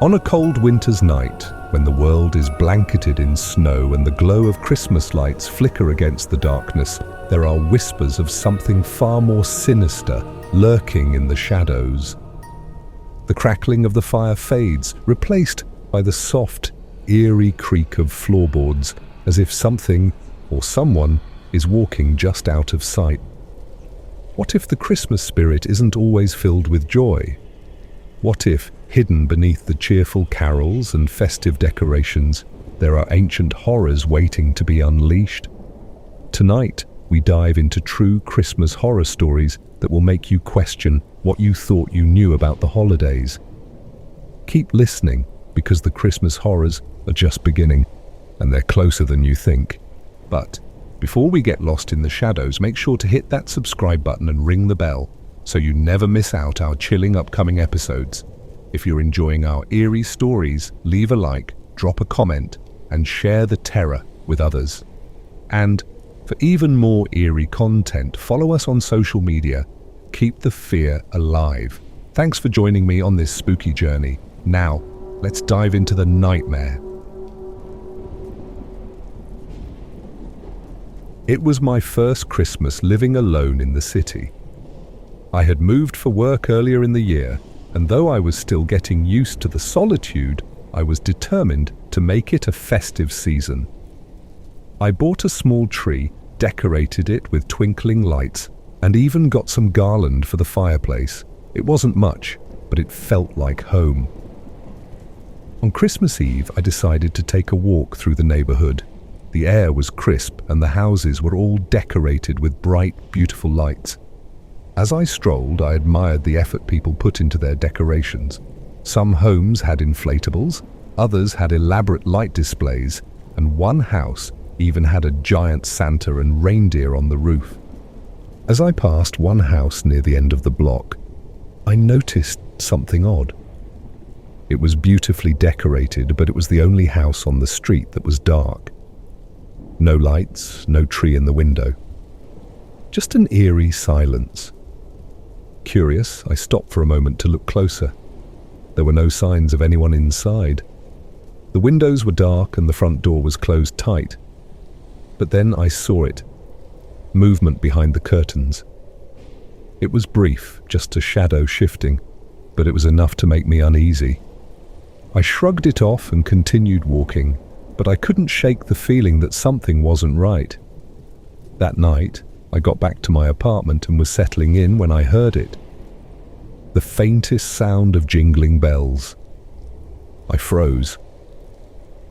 On a cold winter's night, when the world is blanketed in snow and the glow of Christmas lights flicker against the darkness, there are whispers of something far more sinister lurking in the shadows. The crackling of the fire fades, replaced by the soft, eerie creak of floorboards, as if something or someone is walking just out of sight. What if the Christmas spirit isn't always filled with joy? What if, hidden beneath the cheerful carols and festive decorations, there are ancient horrors waiting to be unleashed? Tonight, we dive into true Christmas horror stories that will make you question what you thought you knew about the holidays. Keep listening, because the Christmas horrors are just beginning, and they're closer than you think. But before we get lost in the shadows, make sure to hit that subscribe button and ring the bell so you never miss out our chilling upcoming episodes. If you're enjoying our eerie stories, leave a like, drop a comment, and share the terror with others. And for even more eerie content, follow us on social media. Keep the fear alive. Thanks for joining me on this spooky journey. Now, let's dive into the nightmare. It was my first Christmas living alone in the city. I had moved for work earlier in the year, and though I was still getting used to the solitude, I was determined to make it a festive season. I bought a small tree, decorated it with twinkling lights, and even got some garland for the fireplace. It wasn't much, but it felt like home. On Christmas Eve, I decided to take a walk through the neighborhood. The air was crisp and the houses were all decorated with bright, beautiful lights. As I strolled, I admired the effort people put into their decorations. Some homes had inflatables, others had elaborate light displays, and one house even had a giant Santa and reindeer on the roof. As I passed one house near the end of the block, I noticed something odd. It was beautifully decorated, but it was the only house on the street that was dark. No lights, no tree in the window. Just an eerie silence. Curious, I stopped for a moment to look closer. There were no signs of anyone inside. The windows were dark and the front door was closed tight. But then I saw it. Movement behind the curtains. It was brief, just a shadow shifting, but it was enough to make me uneasy. I shrugged it off and continued walking, but I couldn't shake the feeling that something wasn't right. That night, I got back to my apartment and was settling in when I heard it. The faintest sound of jingling bells. I froze.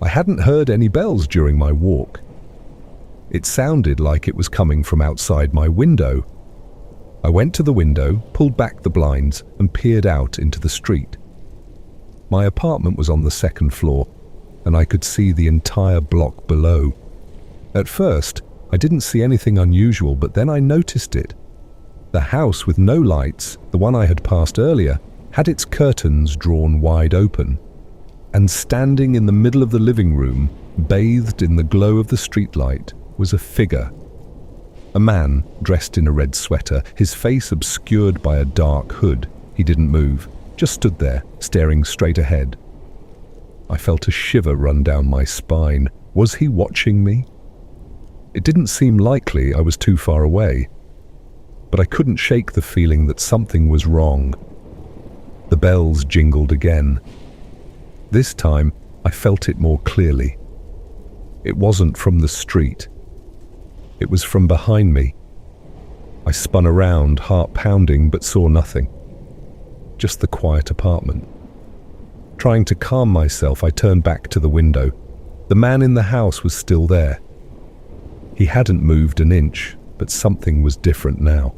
I hadn't heard any bells during my walk. It sounded like it was coming from outside my window. I went to the window, pulled back the blinds, and peered out into the street. My apartment was on the second floor, and I could see the entire block below. At first, I didn't see anything unusual, but then I noticed it. The house with no lights, the one I had passed earlier, had its curtains drawn wide open. And standing in the middle of the living room, bathed in the glow of the streetlight, was a figure. A man dressed in a red sweater, his face obscured by a dark hood. He didn't move, just stood there, staring straight ahead. I felt a shiver run down my spine. Was he watching me? It didn't seem likely, I was too far away. But I couldn't shake the feeling that something was wrong. The bells jingled again. This time, I felt it more clearly. It wasn't from the street. It was from behind me. I spun around, heart pounding, but saw nothing. Just the quiet apartment. Trying to calm myself, I turned back to the window. The man in the house was still there. He hadn't moved an inch, but something was different now.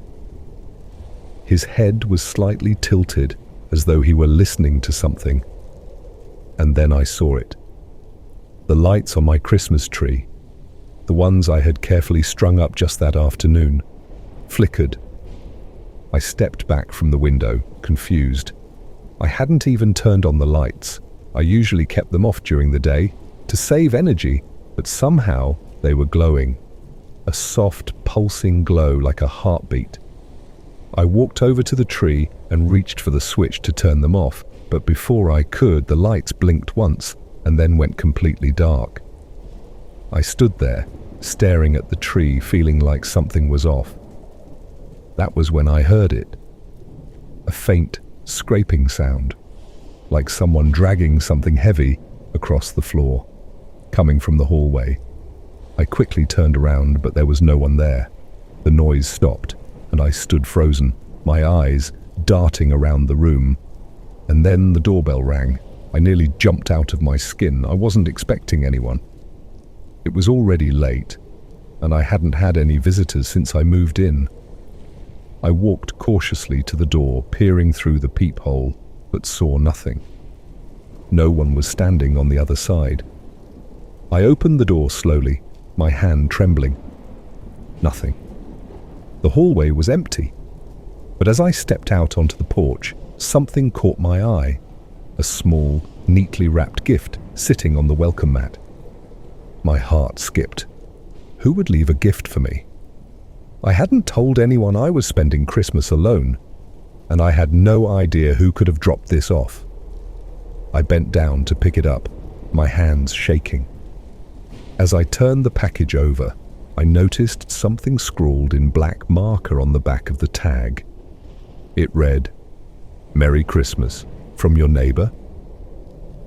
His head was slightly tilted, as though he were listening to something. And then I saw it. The lights on my Christmas tree, the ones I had carefully strung up just that afternoon, flickered. I stepped back from the window, confused. I hadn't even turned on the lights. I usually kept them off during the day to save energy, but somehow they were glowing. A soft, pulsing glow like a heartbeat. I walked over to the tree and reached for the switch to turn them off, but before I could, the lights blinked once and then went completely dark. I stood there, staring at the tree, feeling like something was off. That was when I heard it. A faint, scraping sound, like someone dragging something heavy across the floor, coming from the hallway. I quickly turned around, but there was no one there. The noise stopped, and I stood frozen, my eyes darting around the room. And then the doorbell rang. I nearly jumped out of my skin. I wasn't expecting anyone. It was already late, and I hadn't had any visitors since I moved in. I walked cautiously to the door, peering through the peephole, but saw nothing. No one was standing on the other side. I opened the door slowly, my hand trembling. Nothing. The hallway was empty. But as I stepped out onto the porch, something caught my eye. A small, neatly wrapped gift sitting on the welcome mat. My heart skipped. Who would leave a gift for me? I hadn't told anyone I was spending Christmas alone, and I had no idea who could have dropped this off. I bent down to pick it up, my hands shaking. As I turned the package over, I noticed something scrawled in black marker on the back of the tag. It read, "Merry Christmas, from your neighbor."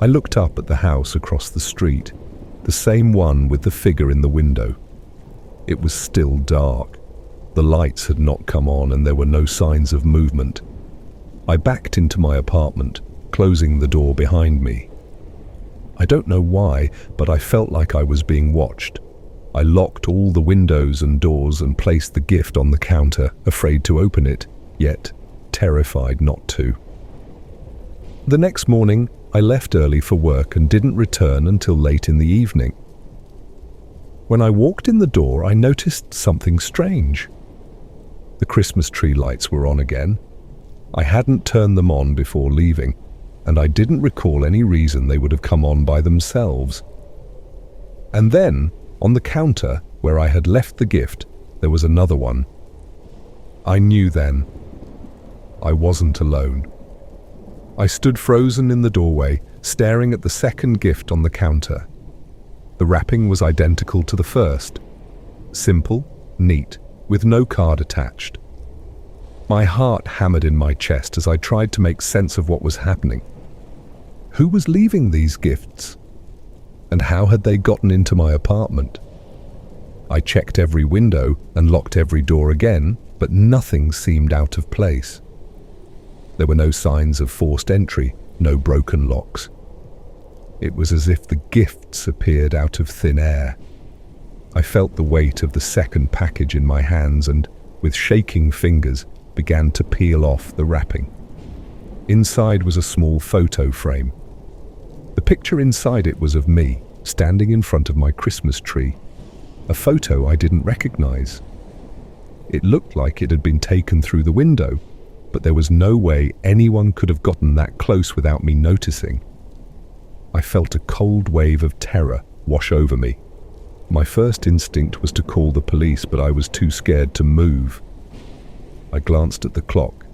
I looked up at the house across the street, the same one with the figure in the window. It was still dark. The lights had not come on and there were no signs of movement. I backed into my apartment, closing the door behind me. I don't know why, but I felt like I was being watched. I locked all the windows and doors and placed the gift on the counter, afraid to open it, yet terrified not to. The next morning, I left early for work and didn't return until late in the evening. When I walked in the door, I noticed something strange. The Christmas tree lights were on again. I hadn't turned them on before leaving, and I didn't recall any reason they would have come on by themselves. And then, on the counter where I had left the gift, there was another one. I knew then. I wasn't alone. I stood frozen in the doorway, staring at the second gift on the counter. The wrapping was identical to the first. Simple, neat, with no card attached. My heart hammered in my chest as I tried to make sense of what was happening. Who was leaving these gifts? And how had they gotten into my apartment? I checked every window and locked every door again, but nothing seemed out of place. There were no signs of forced entry, no broken locks. It was as if the gifts appeared out of thin air. I felt the weight of the second package in my hands and, with shaking fingers, began to peel off the wrapping. Inside was a small photo frame. The picture inside it was of me, standing in front of my Christmas tree. A photo I didn't recognize. It looked like it had been taken through the window, but there was no way anyone could have gotten that close without me noticing. I felt a cold wave of terror wash over me. My first instinct was to call the police, but I was too scared to move. I glanced at the clock.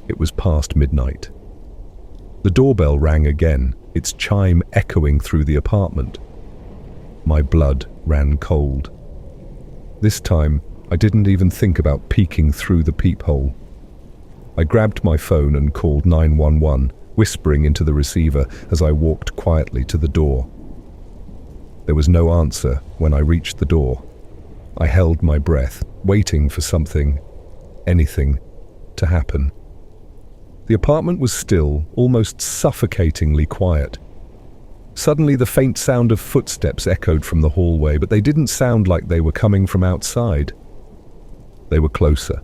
It was past midnight. The doorbell rang again, its chime echoing through the apartment. My blood ran cold. This time, I didn't even think about peeking through the peephole. I grabbed my phone and called 911, whispering into the receiver as I walked quietly to the door. There was no answer when I reached the door. I held my breath, waiting for something, anything, to happen. The apartment was still, almost suffocatingly quiet. Suddenly, the faint sound of footsteps echoed from the hallway, but they didn't sound like they were coming from outside. They were closer.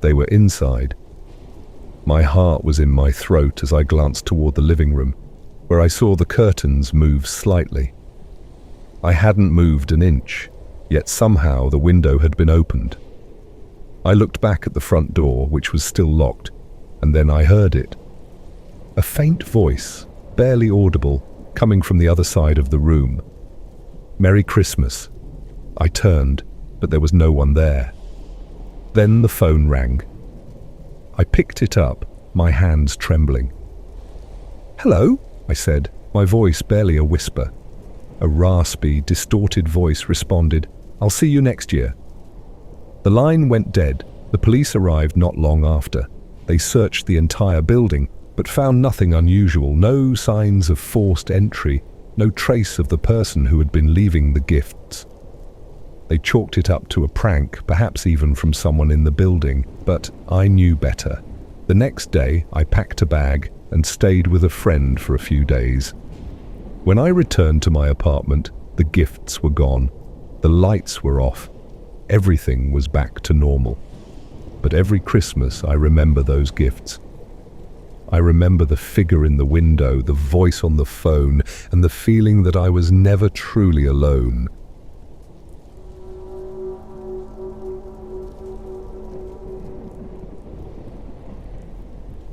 They were inside. My heart was in my throat as I glanced toward the living room, where I saw the curtains move slightly. I hadn't moved an inch, yet somehow the window had been opened. I looked back at the front door, which was still locked, and then I heard it. A faint voice, barely audible, coming from the other side of the room. "Merry Christmas." I turned, but there was no one there. Then the phone rang. I picked it up, my hands trembling. "Hello," I said, my voice barely a whisper. A raspy, distorted voice responded, "I'll see you next year." The line went dead. The police arrived not long after. They searched the entire building, but found nothing unusual, no signs of forced entry, no trace of the person who had been leaving the gifts. They chalked it up to a prank, perhaps even from someone in the building, but I knew better. The next day, I packed a bag and stayed with a friend for a few days. When I returned to my apartment, the gifts were gone. The lights were off. Everything was back to normal. But every Christmas, I remember those gifts. I remember the figure in the window, the voice on the phone, and the feeling that I was never truly alone.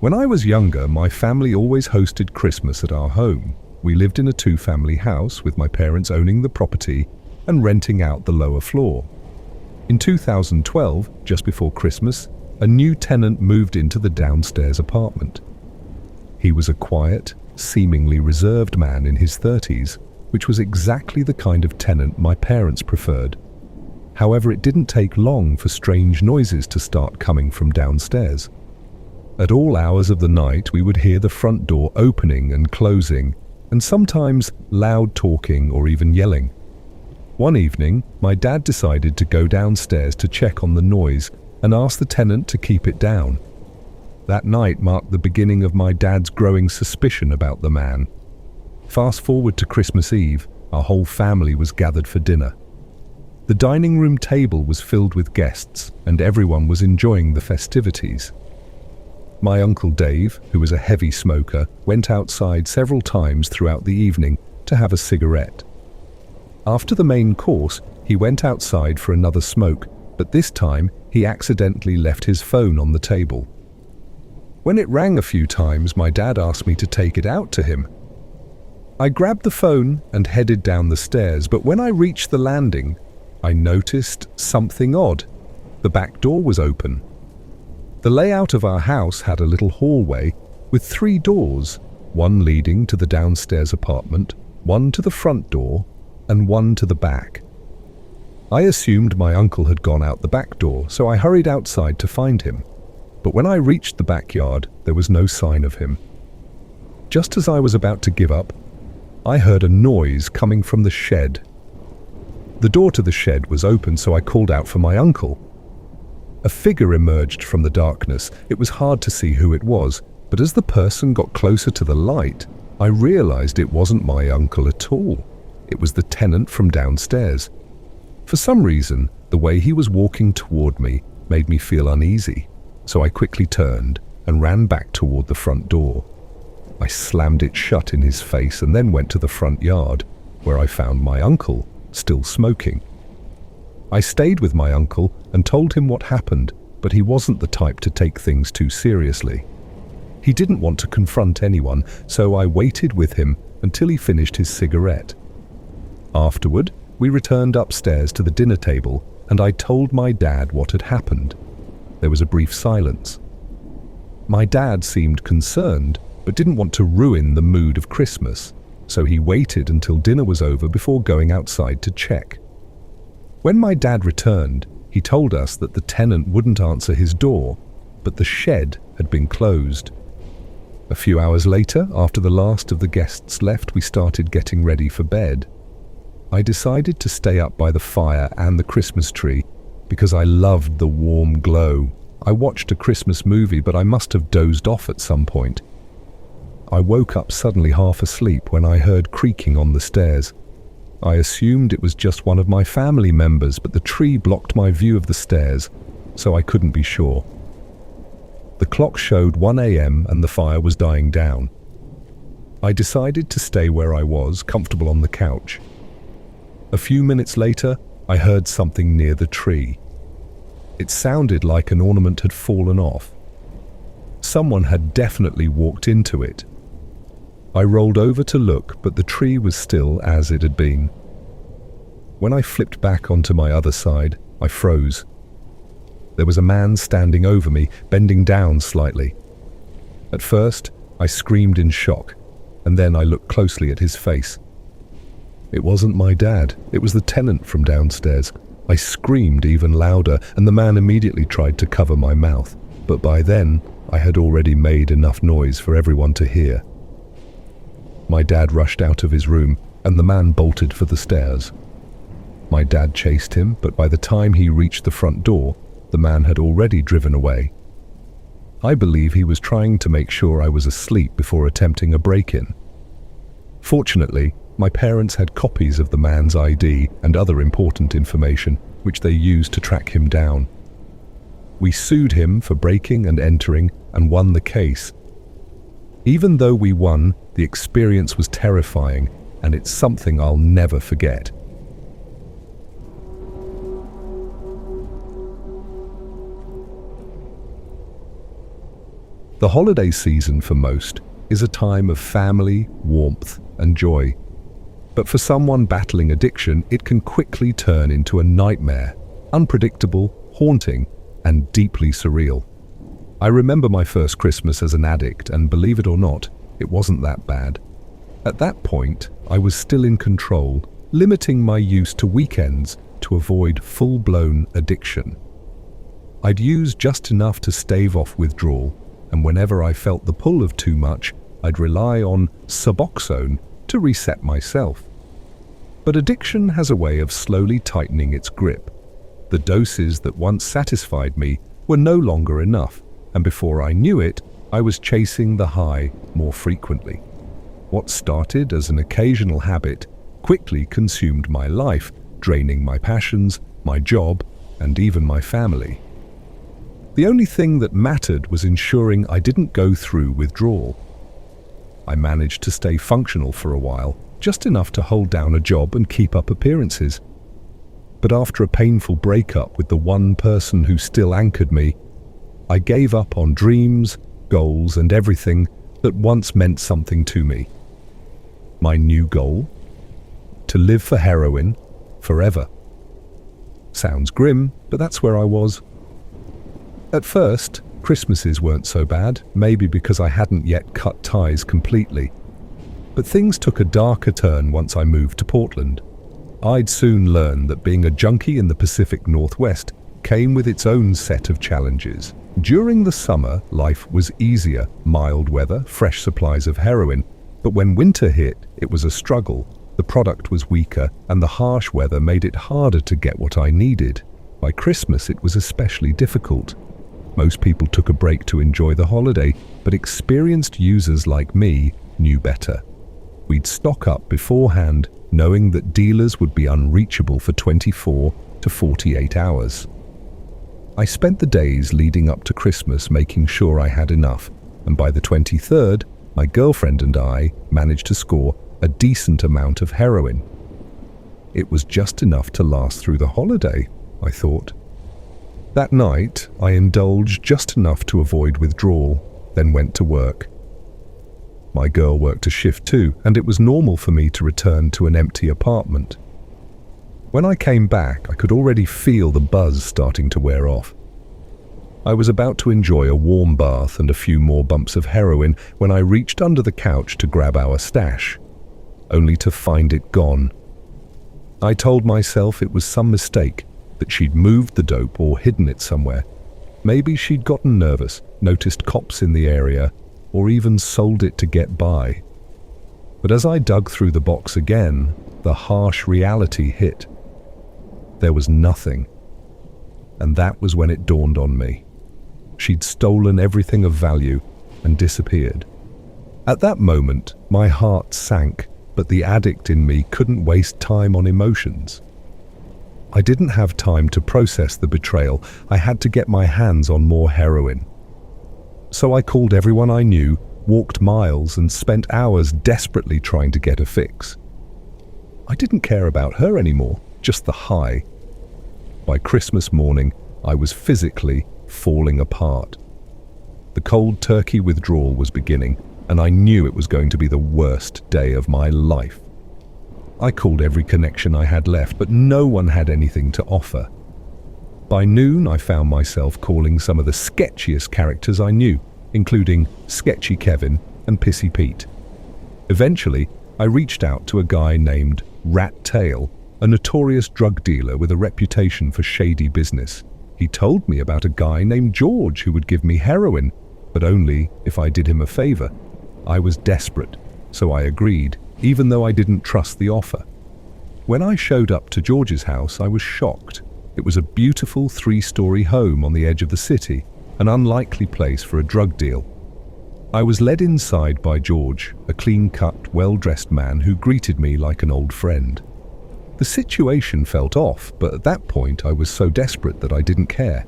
When I was younger, my family always hosted Christmas at our home. We lived in a two-family house with my parents owning the property and renting out the lower floor. In 2012, just before Christmas, a new tenant moved into the downstairs apartment. He was a quiet, seemingly reserved man in his 30s, which was exactly the kind of tenant my parents preferred. However, it didn't take long for strange noises to start coming from downstairs. At all hours of the night, we would hear the front door opening and closing, and sometimes loud talking or even yelling. One evening, my dad decided to go downstairs to check on the noise and ask the tenant to keep it down. That night marked the beginning of my dad's growing suspicion about the man. Fast forward to Christmas Eve, our whole family was gathered for dinner. The dining room table was filled with guests, and everyone was enjoying the festivities. My Uncle Dave, who was a heavy smoker, went outside several times throughout the evening to have a cigarette. After the main course, he went outside for another smoke, but this time he accidentally left his phone on the table. When it rang a few times, my dad asked me to take it out to him. I grabbed the phone and headed down the stairs, but when I reached the landing, I noticed something odd. The back door was open. The layout of our house had a little hallway with 3 doors, one leading to the downstairs apartment, one to the front door, and one to the back. I assumed my uncle had gone out the back door, so I hurried outside to find him. But when I reached the backyard, there was no sign of him. Just as I was about to give up, I heard a noise coming from the shed. The door to the shed was open, so I called out for my uncle. A figure emerged from the darkness. It was hard to see who it was, but as the person got closer to the light, I realized it wasn't my uncle at all. It was the tenant from downstairs. For some reason, the way he was walking toward me made me feel uneasy, so I quickly turned and ran back toward the front door. I slammed it shut in his face and then went to the front yard, where I found my uncle still smoking. I stayed with my uncle and told him what happened, but he wasn't the type to take things too seriously. He didn't want to confront anyone, so I waited with him until he finished his cigarette. Afterward, we returned upstairs to the dinner table and I told my dad what had happened. There was a brief silence. My dad seemed concerned, but didn't want to ruin the mood of Christmas, so he waited until dinner was over before going outside to check. When my dad returned, he told us that the tenant wouldn't answer his door, but the shed had been closed. A few hours later, after the last of the guests left, we started getting ready for bed. I decided to stay up by the fire and the Christmas tree because I loved the warm glow. I watched a Christmas movie, but I must have dozed off at some point. I woke up suddenly half asleep when I heard creaking on the stairs. I assumed it was just one of my family members, but the tree blocked my view of the stairs, so I couldn't be sure. The clock showed 1 a.m. and the fire was dying down. I decided to stay where I was, comfortable on the couch. A few minutes later, I heard something near the tree. It sounded like an ornament had fallen off. Someone had definitely walked into it. I rolled over to look, but the tree was still as it had been. When I flipped back onto my other side, I froze. There was a man standing over me, bending down slightly. At first, I screamed in shock, and then I looked closely at his face. It wasn't my dad, it was the tenant from downstairs. I screamed even louder, and the man immediately tried to cover my mouth, but by then I had already made enough noise for everyone to hear. My dad rushed out of his room, and the man bolted for the stairs. My dad chased him, but by the time he reached the front door, the man had already driven away. I believe he was trying to make sure I was asleep before attempting a break-in. Fortunately, my parents had copies of the man's ID and other important information, which they used to track him down. We sued him for breaking and entering and won the case. Even though we won, the experience was terrifying, and it's something I'll never forget. The holiday season for most is a time of family, warmth, and joy. But for someone battling addiction, it can quickly turn into a nightmare, unpredictable, haunting, and deeply surreal. I remember my first Christmas as an addict, and believe it or not, it wasn't that bad. At that point, I was still in control, limiting my use to weekends to avoid full-blown addiction. I'd use just enough to stave off withdrawal, and whenever I felt the pull of too much, I'd rely on Suboxone to reset myself. But addiction has a way of slowly tightening its grip. The doses that once satisfied me were no longer enough, and before I knew it, I was chasing the high more frequently. What started as an occasional habit quickly consumed my life, draining my passions, my job, and even my family. The only thing that mattered was ensuring I didn't go through withdrawal. I managed to stay functional for a while, just enough to hold down a job and keep up appearances. But after a painful breakup with the one person who still anchored me, I gave up on dreams, goals, and everything that once meant something to me. My new goal? To live for heroin forever. Sounds grim, but that's where I was. At first, Christmases weren't so bad, maybe because I hadn't yet cut ties completely. But things took a darker turn once I moved to Portland. I'd soon learn that being a junkie in the Pacific Northwest came with its own set of challenges. During the summer, life was easier, mild weather, fresh supplies of heroin. But when winter hit, it was a struggle. The product was weaker, and the harsh weather made it harder to get what I needed. By Christmas, it was especially difficult. Most people took a break to enjoy the holiday, but experienced users like me knew better. We'd stock up beforehand, knowing that dealers would be unreachable for 24 to 48 hours. I spent the days leading up to Christmas making sure I had enough, and by the 23rd, my girlfriend and I managed to score a decent amount of heroin. It was just enough to last through the holiday, I thought. That night, I indulged just enough to avoid withdrawal, then went to work. My girl worked a shift too, and it was normal for me to return to an empty apartment. When I came back, I could already feel the buzz starting to wear off. I was about to enjoy a warm bath and a few more bumps of heroin when I reached under the couch to grab our stash, only to find it gone. I told myself it was some mistake, that she'd moved the dope or hidden it somewhere. Maybe she'd gotten nervous, noticed cops in the area, or even sold it to get by. But as I dug through the box again, the harsh reality hit. There was nothing. And that was when it dawned on me. She'd stolen everything of value and disappeared. At that moment, my heart sank, but the addict in me couldn't waste time on emotions. I didn't have time to process the betrayal. I had to get my hands on more heroin. So I called everyone I knew, walked miles, and spent hours desperately trying to get a fix. I didn't care about her anymore, just the high. By Christmas morning, I was physically falling apart. The cold turkey withdrawal was beginning, and I knew it was going to be the worst day of my life. I called every connection I had left, but no one had anything to offer. By noon, I found myself calling some of the sketchiest characters I knew, including Sketchy Kevin and Pissy Pete. Eventually, I reached out to a guy named Rat Tail, a notorious drug dealer with a reputation for shady business. He told me about a guy named George who would give me heroin, but only if I did him a favor. I was desperate, so I agreed, even though I didn't trust the offer. When I showed up to George's house, I was shocked. It was a beautiful 3-story home on the edge of the city, an unlikely place for a drug deal. I was led inside by George, a clean-cut, well-dressed man who greeted me like an old friend. The situation felt off, but at that point I was so desperate that I didn't care.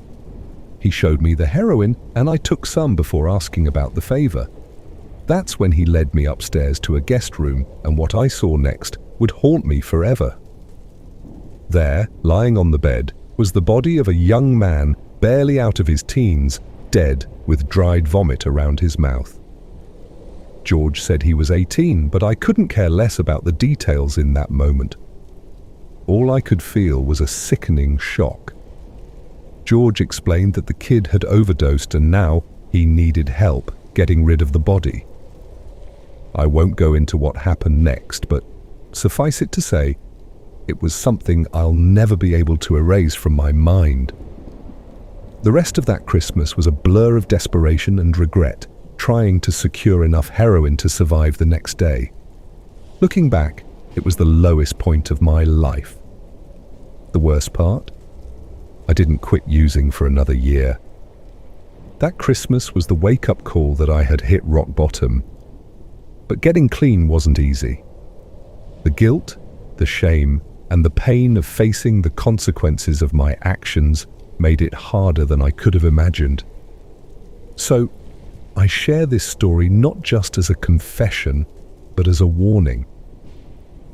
He showed me the heroin, and I took some before asking about the favor. That's when he led me upstairs to a guest room, and what I saw next would haunt me forever. There, lying on the bed, was the body of a young man, barely out of his teens, dead with dried vomit around his mouth. George said he was 18, but I couldn't care less about the details in that moment. All I could feel was a sickening shock. George explained that the kid had overdosed and now he needed help getting rid of the body. I won't go into what happened next, but suffice it to say, it was something I'll never be able to erase from my mind. The rest of that Christmas was a blur of desperation and regret, trying to secure enough heroin to survive the next day. Looking back, it was the lowest point of my life. The worst part? I didn't quit using for another year. That Christmas was the wake-up call that I had hit rock bottom. But getting clean wasn't easy. The guilt, the shame, and the pain of facing the consequences of my actions made it harder than I could have imagined. So, I share this story not just as a confession, but as a warning.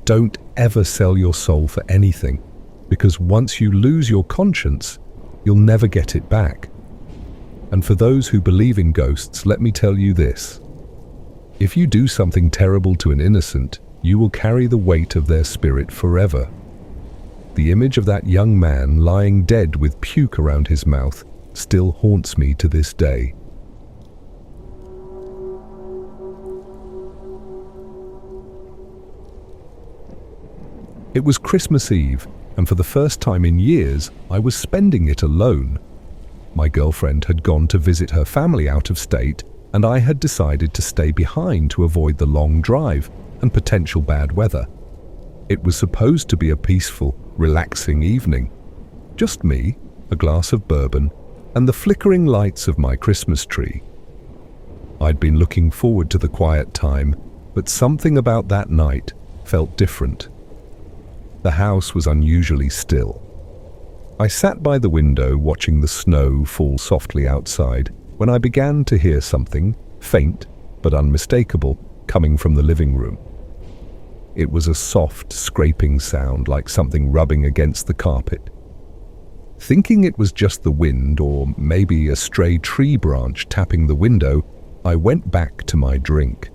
Don't ever sell your soul for anything, because once you lose your conscience, you'll never get it back. And for those who believe in ghosts, let me tell you this. If you do something terrible to an innocent, you will carry the weight of their spirit forever. The image of that young man lying dead with puke around his mouth still haunts me to this day. It was Christmas Eve, and for the first time in years, I was spending it alone. My girlfriend had gone to visit her family out of state, and I had decided to stay behind to avoid the long drive and potential bad weather. It was supposed to be a peaceful, relaxing evening. Just me, a glass of bourbon, and the flickering lights of my Christmas tree. I'd been looking forward to the quiet time, but something about that night felt different. The house was unusually still. I sat by the window watching the snow fall softly outside when I began to hear something, faint but unmistakable, coming from the living room. It was a soft, scraping sound like something rubbing against the carpet. Thinking it was just the wind or maybe a stray tree branch tapping the window, I went back to my drink.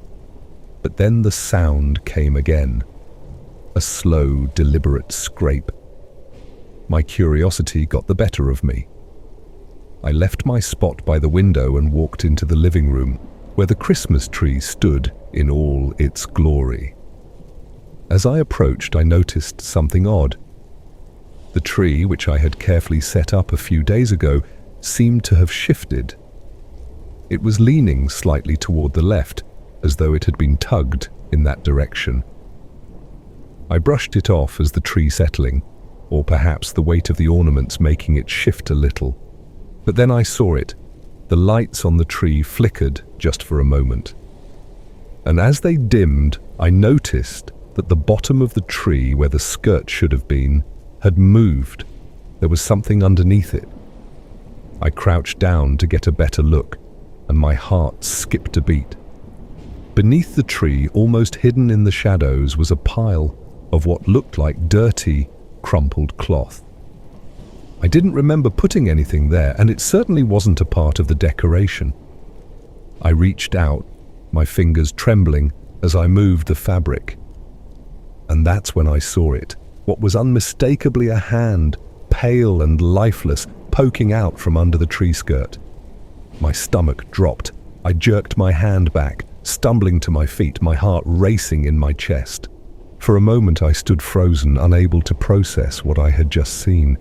But then the sound came again. A slow, deliberate scrape. My curiosity got the better of me. I left my spot by the window and walked into the living room, where the Christmas tree stood in all its glory. As I approached, I noticed something odd. The tree, which I had carefully set up a few days ago, seemed to have shifted. It was leaning slightly toward the left, as though it had been tugged in that direction. I brushed it off as the tree settling, or perhaps the weight of the ornaments making it shift a little. But then I saw it. The lights on the tree flickered just for a moment. And as they dimmed, I noticed that the bottom of the tree, where the skirt should have been, had moved. There was something underneath it. I crouched down to get a better look, and my heart skipped a beat. Beneath the tree, almost hidden in the shadows, was a pile of what looked like dirty, crumpled cloth. I didn't remember putting anything there, and it certainly wasn't a part of the decoration. I reached out, my fingers trembling as I moved the fabric. And that's when I saw it, what was unmistakably a hand, pale and lifeless, poking out from under the tree skirt. My stomach dropped. I jerked my hand back, Stumbling to my feet, my heart racing in my chest. For a moment I stood frozen, unable to process what I had just seen.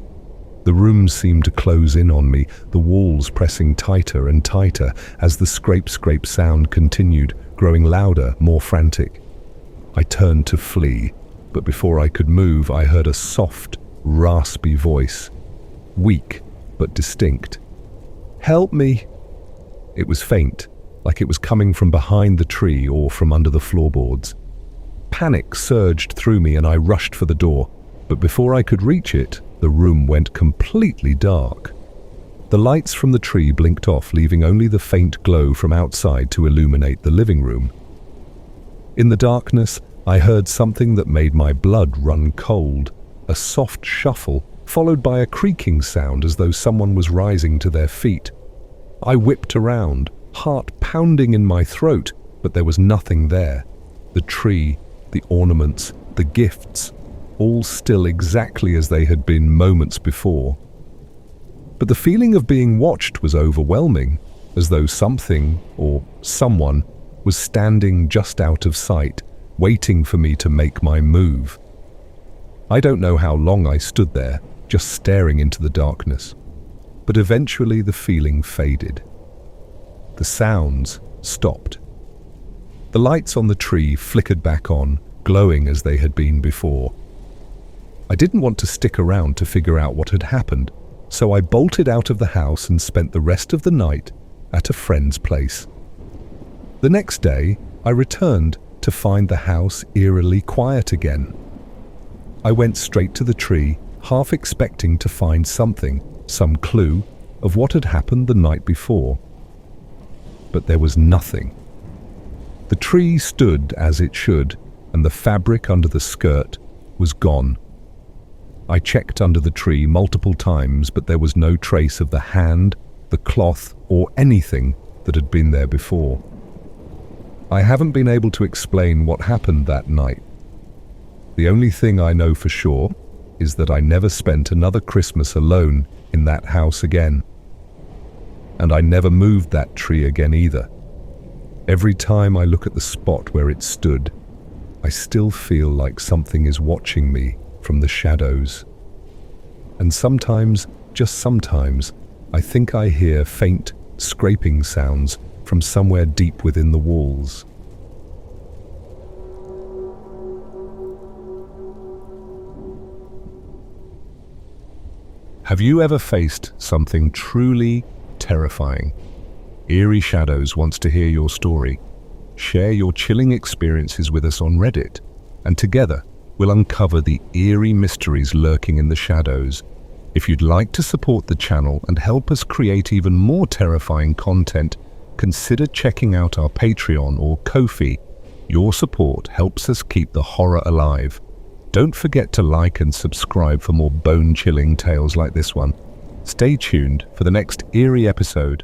The room seemed to close in on me, the walls pressing tighter and tighter as the scrape sound continued, growing louder, more frantic. I turned to flee, but before I could move, I heard a soft, raspy voice, weak but distinct. "Help me!" It was faint, like it was coming from behind the tree or from under the floorboards. Panic surged through me and I rushed for the door, but before I could reach it, the room went completely dark. The lights from the tree blinked off, leaving only the faint glow from outside to illuminate the living room. In the darkness, I heard something that made my blood run cold, a soft shuffle, followed by a creaking sound as though someone was rising to their feet. I whipped around, heart pounding in my throat, but there was nothing there. The tree, the ornaments, the gifts, all still exactly as they had been moments before. But the feeling of being watched was overwhelming, as though something, or someone, was standing just out of sight, waiting for me to make my move. I don't know how long I stood there, just staring into the darkness, but eventually the feeling faded. The sounds stopped. The lights on the tree flickered back on, glowing as they had been before. I didn't want to stick around to figure out what had happened, so I bolted out of the house and spent the rest of the night at a friend's place. The next day, I returned to find the house eerily quiet again. I went straight to the tree, half expecting to find something, some clue of what had happened the night before. But there was nothing. The tree stood as it should, and the fabric under the skirt was gone. I checked under the tree multiple times, but there was no trace of the hand, the cloth, or anything that had been there before. I haven't been able to explain what happened that night. The only thing I know for sure is that I never spent another Christmas alone in that house again. And I never moved that tree again either. Every time I look at the spot where it stood, I still feel like something is watching me from the shadows. And sometimes, just sometimes, I think I hear faint, scraping sounds from somewhere deep within the walls. Have you ever faced something truly terrifying? Eerie Shadows wants to hear your story. Share your chilling experiences with us on Reddit, and together we'll uncover the eerie mysteries lurking in the shadows. If you'd like to support the channel and help us create even more terrifying content, consider checking out our Patreon or Ko-fi. Your support helps us keep the horror alive. Don't forget to like and subscribe for more bone-chilling tales like this one. Stay tuned for the next eerie episode.